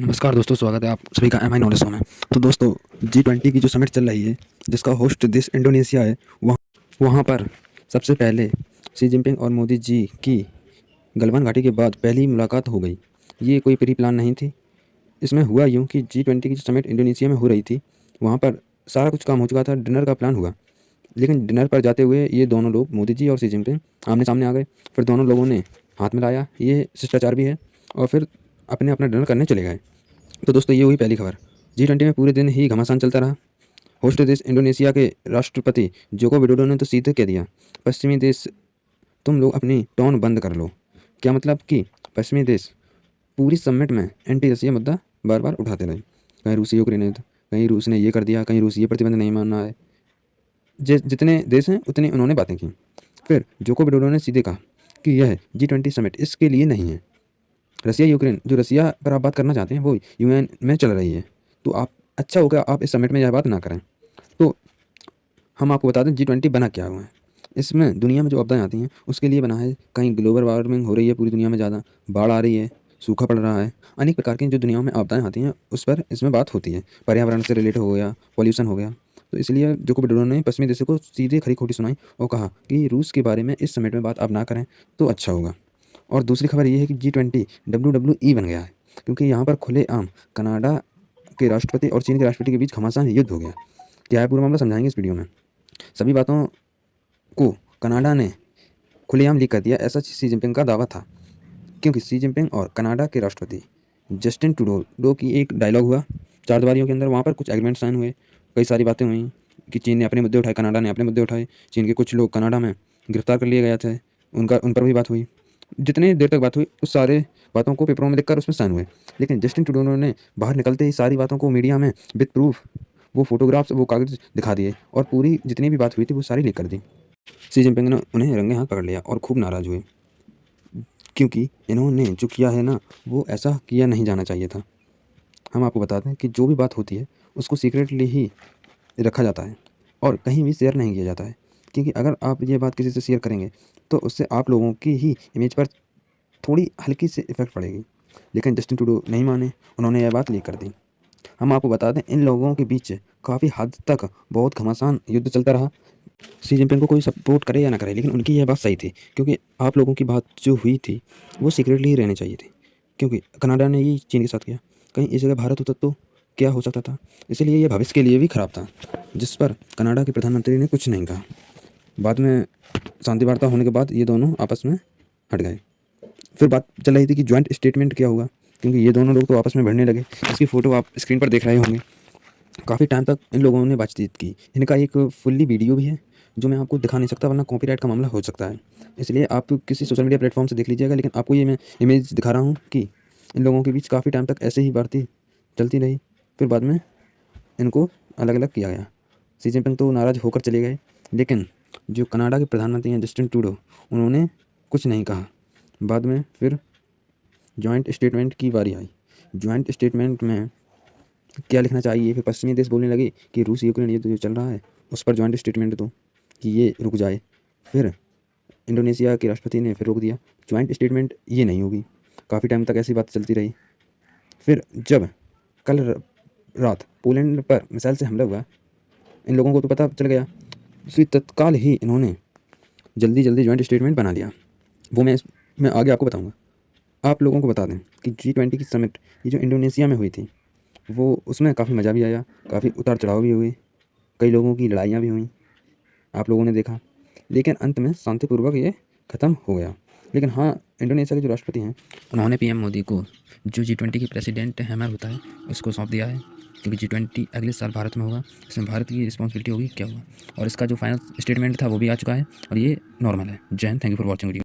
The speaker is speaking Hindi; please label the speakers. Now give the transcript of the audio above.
Speaker 1: नमस्कार दोस्तों, स्वागत है आप सभी का एम आई नॉलेज शो में। तो दोस्तों, G20 की जो समिट चल रही है, जिसका होस्ट देश इंडोनेशिया है, वहाँ पर सबसे पहले शी जिनपिंग और मोदी जी की गलवान घाटी के बाद पहली मुलाकात हो गई। ये कोई प्री प्लान नहीं थी। इसमें हुआ यूँ कि G20 की जो समिट इंडोनेशिया में हो रही थी, वहाँ पर सारा कुछ काम हो चुका था, डिनर का प्लान हुआ। लेकिन डिनर पर जाते हुए ये दोनों लोग, मोदी जी और शी जिनपिंग, आमने सामने आ गए। फिर दोनों लोगों ने हाथ मिलाया, ये शिष्टाचार भी है, और फिर अपने अपना डिनर करने चले गए। तो दोस्तों, ये हुई पहली खबर। G20 में पूरे दिन ही घमासान चलता रहा। होस्ट देश इंडोनेशिया के राष्ट्रपति जोको विडोडो ने तो सीधे कह दिया, पश्चिमी देश तुम लोग अपनी टोन बंद कर लो। क्या मतलब कि पश्चिमी देश पूरी समिट में एंटी रसिया मुद्दा बार बार उठाते रहे। कहीं रूसी यूक्रेन युद्ध, कहीं रूस ने ये कर दिया, कहीं रूस ये प्रतिबंध नहीं मानना है। जितने देश हैं उतनी उन्होंने बातें की। फिर जोको विडोडो ने सीधे कहा कि यह G20 समिट इसके लिए नहीं है। रसिया यूक्रेन, जो रसिया पर आप बात करना चाहते हैं, वो यूएन में चल रही है। तो आप, अच्छा होगा आप इस समिट में यह बात ना करें। तो हम आपको बता दें G20 बना क्या हुआ है। इसमें दुनिया में जो आपदाएं आती हैं उसके लिए बना है। कहीं ग्लोबल वार्मिंग हो रही है पूरी दुनिया में, ज़्यादा बाढ़ आ रही है, सूखा पड़ रहा है, अनेक प्रकार की जो दुनिया में आपदाएं आती हैं उस पर इसमें बात होती है। पर्यावरण से रिलेटेड हो गया, पॉल्यूशन हो गया। तो इसलिए जोको विडोडो ने पश्चिमी देशों को सीधे खरी खोटी सुनाई और कहा कि रूस के बारे में इस समिट में बात आप ना करें तो अच्छा होगा। और दूसरी खबर ये है कि G20 WWE बन गया है, क्योंकि यहाँ पर खुलेआम कनाडा के राष्ट्रपति और चीन के राष्ट्रपति के बीच घमासान युद्ध हो गया। क्या है पूरा मामला, समझाएंगे इस वीडियो में। सभी बातों को कनाडा ने खुलेआम लीक कर दिया, ऐसा शी जिनपिंग का दावा था। क्योंकि शी जिनपिंग और कनाडा के राष्ट्रपति जस्टिन ट्रूडो की एक डायलॉग हुआ चार दीवारियों के अंदर। वहाँ पर कुछ एग्रीमेंट साइन हुए, कई सारी बातें हुई कि चीन ने अपने मुद्दे उठाए, कनाडा ने अपने मुद्दे उठाए। चीन के कुछ लोग कनाडा में गिरफ्तार कर लिए गए थे, उन पर भी बात हुई। जितनी देर तक बात हुई उस सारे बातों को पेपरों में लिखकर उसमें साइन हुए। लेकिन जस्टिन ट्रूडो ने बाहर निकलते ही सारी बातों को मीडिया में विद प्रूफ, वो फोटोग्राफ्स, वो कागज दिखा दिए और पूरी जितनी भी बात हुई थी वो सारी लीक कर दी। शी जिनपिंग ने उन्हें रंगे हाथ पकड़ लिया और खूब नाराज़ हुए, क्योंकि इन्होंने जो किया है ना, वो ऐसा किया नहीं जाना चाहिए था। हम आपको बता दें कि जो भी बात होती है उसको सीक्रेटली ही रखा जाता है और कहीं भी शेयर नहीं किया जाता है। क्योंकि अगर आप ये बात किसी से शेयर करेंगे तो उससे आप लोगों की ही इमेज पर थोड़ी हल्की सी इफेक्ट पड़ेगी। लेकिन जस्टिन ट्रूडो नहीं माने, उन्होंने यह बात लीक कर दी। हम आपको बता दें, इन लोगों के बीच काफ़ी हद तक बहुत घमासान युद्ध चलता रहा। शी जिनपिंग को कोई सपोर्ट करे या ना करे, लेकिन उनकी यह बात सही थी, क्योंकि आप लोगों की बात जो हुई थी वो सीक्रेटली ही रहनी चाहिए थी। क्योंकि कनाडा ने ये चीन के साथ किया, कहीं इस जगह भारत होता तो क्या हो सकता था। इसलिए ये भविष्य के लिए भी खराब था, जिस पर कनाडा के प्रधानमंत्री ने कुछ नहीं कहा। बाद में शांति वार्ता होने के बाद ये दोनों आपस में हट गए। फिर बात चल रही थी कि ज्वाइंट स्टेटमेंट क्या होगा, क्योंकि ये दोनों लोग तो आपस में भिड़ने लगे। इसकी फ़ोटो आप स्क्रीन पर देख रहे होंगे। काफ़ी टाइम तक इन लोगों ने बातचीत की। इनका एक फुल्ली वीडियो भी है जो मैं आपको दिखा नहीं सकता, वरना कॉपीराइट का मामला हो सकता है। इसलिए आप किसी सोशल मीडिया प्लेटफॉर्म से देख लीजिएगा। लेकिन आपको ये मैं इमेज दिखा रहा हूँ कि इन लोगों के बीच काफ़ी टाइम तक ऐसे ही बातें चलती रही। फिर बाद में इनको अलग अलग किया गया। शी जिनपिंग तो नाराज़ होकर चले गए, लेकिन जो कनाडा के प्रधानमंत्री हैं जस्टिन ट्रूडो, उन्होंने कुछ नहीं कहा। बाद में फिर जॉइंट स्टेटमेंट की बारी आई। जॉइंट स्टेटमेंट में क्या लिखना चाहिए, फिर पश्चिमी देश बोलने लगे कि रूस यूक्रेन युद्ध जो चल रहा है उस पर जॉइंट स्टेटमेंट दो कि ये रुक जाए। फिर इंडोनेशिया के राष्ट्रपति ने फिर रोक दिया, जॉइंट स्टेटमेंट ये नहीं होगी। काफ़ी टाइम तक ऐसी बात चलती रही। फिर जब कल रात पोलैंड पर मिसाइल से हमला हुआ, इन लोगों को तो पता चल गया, उसी तत्काल ही इन्होंने जल्दी जल्दी जॉइंट स्टेटमेंट बना लिया। वो मैं आगे आपको बताऊँगा। आप लोगों को बता दें कि G20 की समिट ये जो इंडोनेशिया में हुई थी, वो उसमें काफ़ी मज़ा भी आया, काफ़ी उतार चढ़ाव भी हुए, कई लोगों की लड़ाइयाँ भी हुई, आप लोगों ने देखा। लेकिन अंत में शांतिपूर्वक ये ख़त्म हो गया। लेकिन हाँ, इंडोनेशिया के जो राष्ट्रपति हैं, उन्होंने पीएम मोदी को जो G20 की प्रेसिडेंट हैमर होता है उसको सौंप दिया है, क्योंकि G20 अगले साल भारत में होगा। इसमें भारत की रिस्पॉन्सिबिलिटी होगी क्या हुआ। और इसका जो फाइनल स्टेटमेंट था वो भी आ चुका है और ये नॉर्मल है। जय Hind, thank you for watching video.